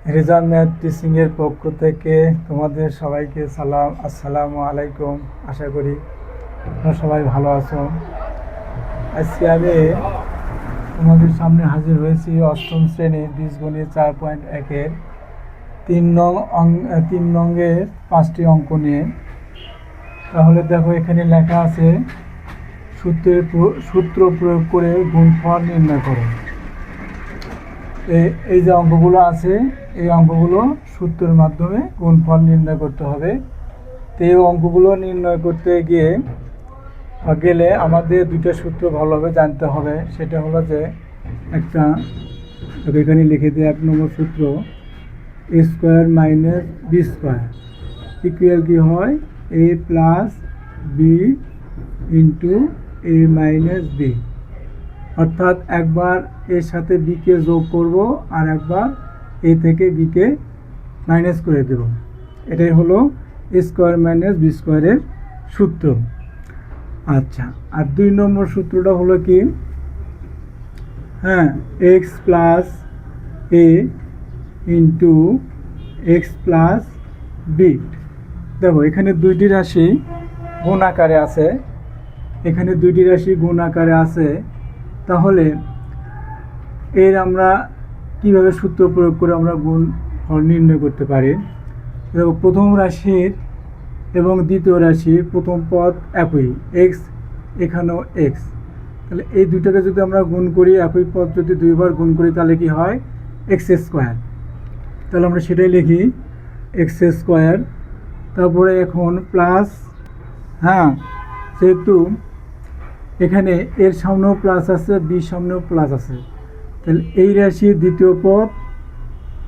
Reza math teaching এর পক্ষ থেকে তোমাদের সবাইকে সালাম, আসসালামু আলাইকুম। আশা করি তোমরা সবাই ভালো আছো। আজকে আমি তোমাদের সামনে হাজির হয়েছি অষ্টম শ্রেণীর বীজগণিত 4.1-এর 3 নংয়ের 5টি অঙ্ক নিয়ে। তাহলে দেখো, এখানে লেখা আছে সূত্র প্রয়োগ করে গুণফল নির্ণয় করো। এই যে অঙ্কগুলো আছে, এই অঙ্কগুলো সূত্রের মাধ্যমে গুণফল নির্ণয় করতে হবে। তো এই অঙ্কগুলো নির্ণয় করতে গেলে আমাদের দুইটা সূত্র ভালোভাবে জানতে হবে। সেটা হলো যে একটা এখানে লিখে দিই, 1 নম্বর সূত্র a square minus B square equal কি হয় a plus B into a minus B. অর্থাৎ একবার এর সাথে বিকে যোগ করব আর একবার এ থেকে বিকে মাইনাস করে দেব। এটাই হলো এ স্কোয়ার মাইনাস বি স্কোয়ারের সূত্র। আচ্ছা, আর 2 নম্বর সূত্রটা হলো কি, এক্স প্লাস এ ইন্টু এক্স প্লাস বি। দেখো, এখানে দুইটি রাশি গুণ আকারে আছে, তাহলে এর আমরা কিভাবে সূত্র প্রয়োগ করে আমরা গুণফল নির্ণয় করতে পারি। দেখো, প্রথম রাশির এবং দ্বিতীয় রাশির প্রথম পদ একই, এক্স এখানেও এক্স। তাহলে এই দুইটাকে যদি আমরা গুণ করি, একই পদ যদি দুইবার গুণ করি, তাহলে কি হয় এক্স স্কোয়ার। তাহলে আমরা সেটাই লিখি, এক্স স্কোয়ার। তারপরে এখন প্লাস, যেহেতু এখানে এর সামনেও প্লাস আছে, বির সামনেও প্লাস আছে, তাহলে এই রাশির দ্বিতীয় পদ,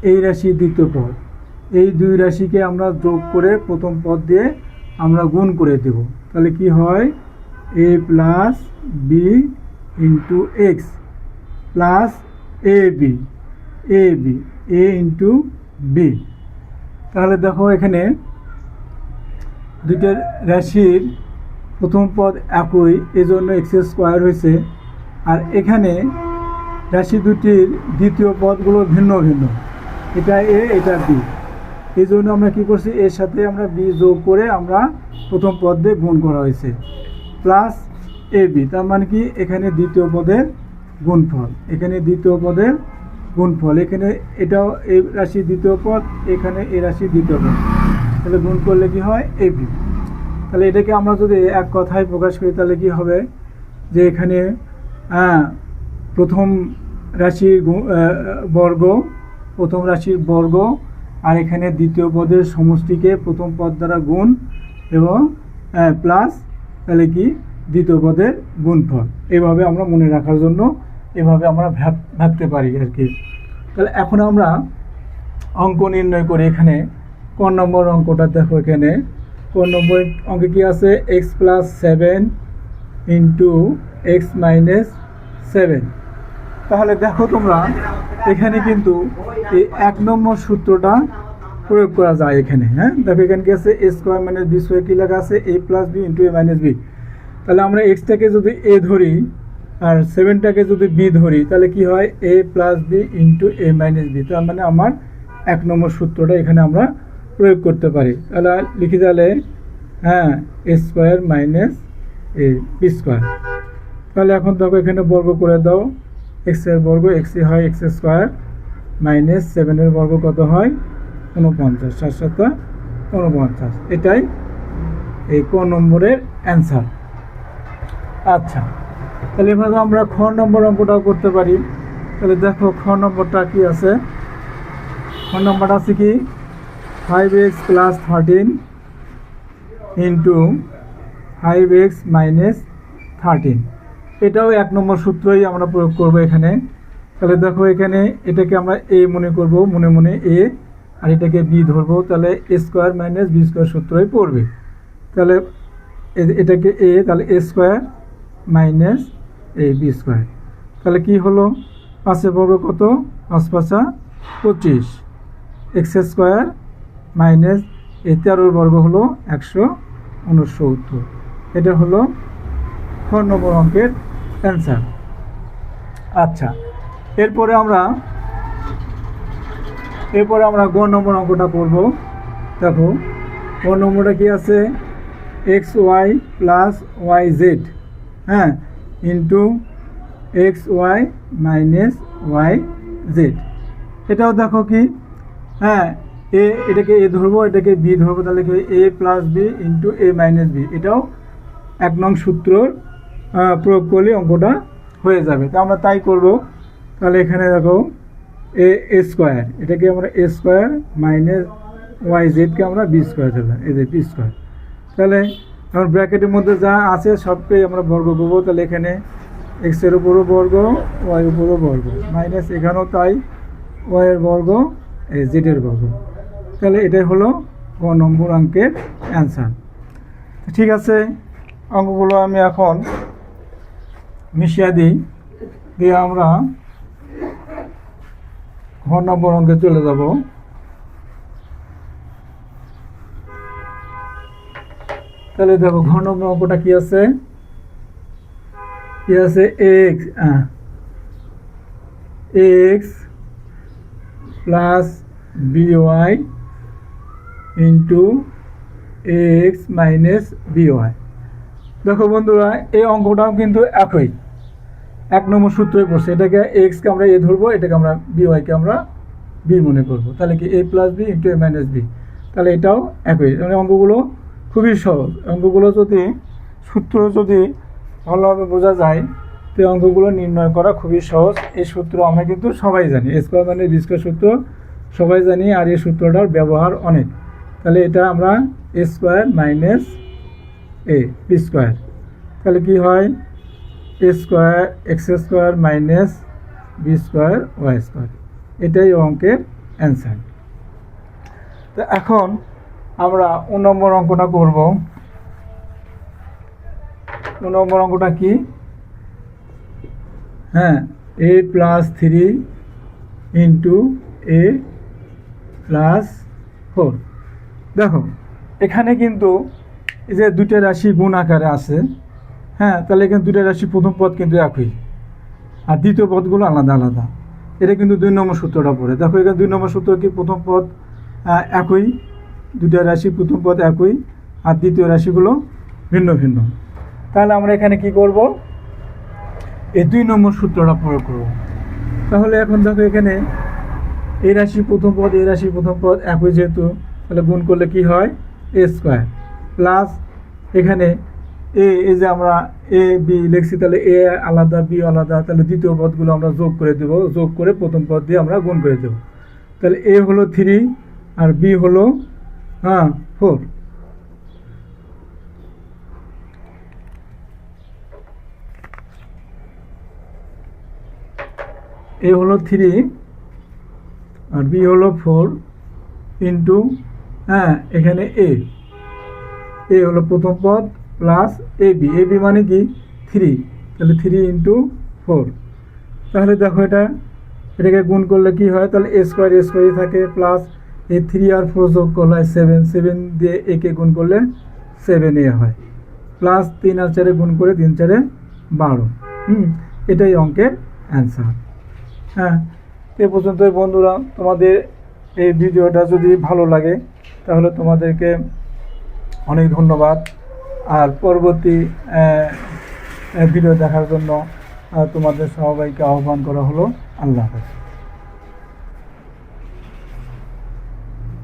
এই রাশির দ্বিতীয় পদ, এই দুই রাশিকে আমরা যোগ করে প্রথম পদ দিয়ে আমরা গুণ করে দেব। তাহলে কি হয় A plus B into X plus A B A into B. তাহলে দেখো, এখানে দুইটা রাশির প্রথম পদ একই, এজন্য এক্স স্কোয়ার হয়েছে। আর এখানে রাশি দুটির দ্বিতীয় পদগুলো ভিন্ন ভিন্ন, এটা এ এটা বি, এই জন্য আমরা কী করছি, এর সাথে আমরা বি যোগ করে আমরা প্রথম পদ দিয়ে গুণ করা হয়েছে, প্লাস এ বি। তার মানে কি, এখানে দ্বিতীয় পদের গুণফল, এখানে এটাও এই রাশির দ্বিতীয় পদ, এখানে এই রাশির দ্বিতীয় পদ, তাহলে গুণ করলে কি হয় এ বি। তাহলে এটাকে আমরা যদি এক কথায় প্রকাশ করি, তাহলে কি হবে যে এখানে প্রথম রাশির বর্গ আর এখানে দ্বিতীয় পদের সমষ্টিকে প্রথম পদ দ্বারা গুণ এবং প্লাস, তাহলে কি দ্বিতীয় পদের গুণফল। এভাবে আমরা মনে রাখার জন্য এভাবে আমরা ভাবতে পারি আর কি। তাহলে এখন আমরা অঙ্ক নির্ণয় করি। এখানে ক নম্বর অঙ্কটা দেখো, এখানে ক নম্বর অঙ্কে কি আছে, x plus 7 into x minus 7। তাহলে দেখো তোমরা, এখানে কিন্তু এই 1 নম্বর সূত্রটা প্রয়োগ করা যায় এখানে। দেখো, এখানে কি আছে, এ স্কোয়ার মাইনাস বি স্কোয়ার, কি লেখা আছে এ প্লাস বি ইন্টু এ মাইনাস বি। তাহলে আমরা এক্সটাকে যদি এ ধরি আর 7টাকে যদি বি ধরি, তাহলে কি হয় A plus B into A minus B. তার মানে আমার 1 নম্বর সূত্রটা এখানে আমরা প্রয়োগ করতে পারি। তাহলে লিখি, তাহলে এ square minus A B square. তাহলে এখন দেখো, এখানে বর্গ করে দাও, এক্সের বর্গ এক্সই হয় এক্স স্কোয়ার মাইনাস 7-এর বর্গ কত হয় 49, 7 7 49। এটাই এই ক নম্বরের অ্যান্সার। আচ্ছা, তাহলে এভাবে আমরা খ নম্বর অঙ্কটাও করতে পারি। তাহলে দেখো, খ নম্বরটা কি আছে, খ নম্বরটা আছে কি 5x plus 13 into 5x minus 13। এটাও 1 নম্বর সূত্রই আমরা প্রয়োগ করব এখানে। তাহলে দেখো, এখানে এটাকে আমরা এ মনে করব, মনে মনে এ, আর এটাকে বি ধরবো, তাহলে এ স্কোয়ার মাইনাস বি স্কোয়ার সূত্রই পড়বে। তাহলে এটাকে এ, তাহলে এ square minus A B square. তাহলে কি হলো, 5-এর বর্গ কত, 5 5 25, এক্স স্কোয়ার মাইনাস এই 13-এর বর্গ হলো 169। এটা হলো খ নম্বর অঙ্কের অ্যান্সার। আচ্ছা, এরপরে আমরা এরপরে আমরা গ নম্বর অঙ্কটা করব। দেখো গ নম্বরটা কি আছে, X Y plus Y Z, হ্যাঁ, into X Y minus Y Z. এটাও দেখো কি, হ্যাঁ, এটাকে এ ধরবো, এটাকে বি ধরবো, তাহলে কি এ প্লাস বি ইন্টু এ মাইনাস বি। এটাও 1 নং সূত্রর প্রয়োগ করলে অঙ্কটা হয়ে যাবে। তো আমরা তাই করব। তাহলে এখানে দেখো এ স্কোয়ার, এটাকে আমরা এ স্কোয়ার মাইনাস ওয়াই জেডকে আমরা বি স্কোয়ার ধরলাম, এই যে বি স্কোয়ার। তাহলে এখন ব্র্যাকেটের মধ্যে যা আছে সবকেই আমরা বর্গ করবো। তাহলে এখানে এক্সের উপরও বর্গ, ওয়াই উপরও বর্গ, মাইনাস এখানেও তাই, ওয়াইয়ের বর্গ, এই জেডের বর্গ। তাহলে এটাই হলো ক নম্বর অঙ্কের অ্যান্সার। ঠিক আছে, অঙ্কগুলো আমি এখন মিশিয়ে দিই, দিয়ে আমরা ঘ নম্বর অঙ্কে চলে যাব। তাহলে দেখো ঘ নম্বর অঙ্কটা কি আছে, x plus by into x minus by. দেখো বন্ধুরা, এই অঙ্কটাও কিন্তু একই, 1 নম্বর সূত্রই পড়ছে। এটাকে এক্সকে আমরা এ ধরবো, এটাকে আমরা বিওয়াইকে আমরা বি মনে করবো। তাহলে কি এ প্লাস বি ইন্টু এ মাইনাস বি। তাহলে এটাও একই, মানে অঙ্কগুলো খুবই সহজ। অঙ্কগুলো যদি সূত্র যদি ভালোভাবে বোঝা যায়, তো অঙ্কগুলো নির্ণয় করা খুবই সহজ। এই সূত্র আমরা কিন্তু সবাই জানি, এ স্কোয়ার মানে বি স্কোয়ার সূত্র সবাই জানি, আর এই সূত্রটার ব্যবহার অনেক। তাহলে এটা আমরা A square minus A B square, তাহলে কি হয় A square X square minus B square Y square. এটাই অঙ্কের অ্যান্সার। তো এখন আমরা 2 নম্বর অঙ্কটা করব। 2 নম্বর অঙ্কটা কি, হ্যাঁ, এ প্লাস 3 ইন্টু এ প্লাস 4। দেখো এখানে কিন্তু এই যে দুটো রাশি গুণ আকারে আছে, হ্যাঁ, তাহলে এখানে দুটো রাশি প্রথম পদ কিন্তু একই, আর দ্বিতীয় পদগুলো আলাদা আলাদা। এটা কিন্তু 2 নম্বর সূত্রটা পড়ে। দেখো এখানে 2 নম্বর সূত্র কি, প্রথম পদ একই, দুটো রাশি প্রথম পদ একই, আর দ্বিতীয় রাশিগুলো ভিন্ন ভিন্ন। তাহলে আমরা এখানে কি করব, এই 2 নম্বর সূত্রটা প্রয়োগ করব। তাহলে এখন দেখো এখানে এই রাশি প্রথম পদ, এই রাশি প্রথম পদ একই যেহেতু, তাহলে গুণ করলে কি হয় এ স্কোয়ার প্লাস এখানে এই যে আমরা এ বি লিখছি, তাহলে এ আলাদা বি আলাদা, তাহলে দ্বিতীয় পদগুলো আমরা যোগ করে দেবো, যোগ করে প্রথম পদ দিয়ে আমরা গুণ করে দেবো। তাহলে এ হলো 3 আর বি হলো 4। এ হলো 3 আর বি হলো 4 ইন্টু, হ্যাঁ, এখানে এ হলো প্রথম পদ প্লাস এ বি মানে কি 3, তাহলে 3 ইন্টু 4। তাহলে দেখো এটাকে গুণ করলে কি হয়, তাহলে এ স্কোয়ারই থাকে, প্লাস এই 3 আর 4 যোগ করলে 7 দিয়ে একে গুণ করলে 7 হয়, প্লাস 3 আর 4 গুণ করে 3 4 12। এটাই অঙ্কের অ্যান্সার। হ্যাঁ, এ পর্যন্তই বন্ধুরা। তোমাদের এই ভিডিওটা যদি ভালো লাগে তাহলে তোমাদেরকে অনেক ধন্যবাদ। আর পরবর্তী ভিডিও দেখার জন্য তোমাদের সবাইকে আহ্বান করা হলো। আল্লাহ হাফেজ।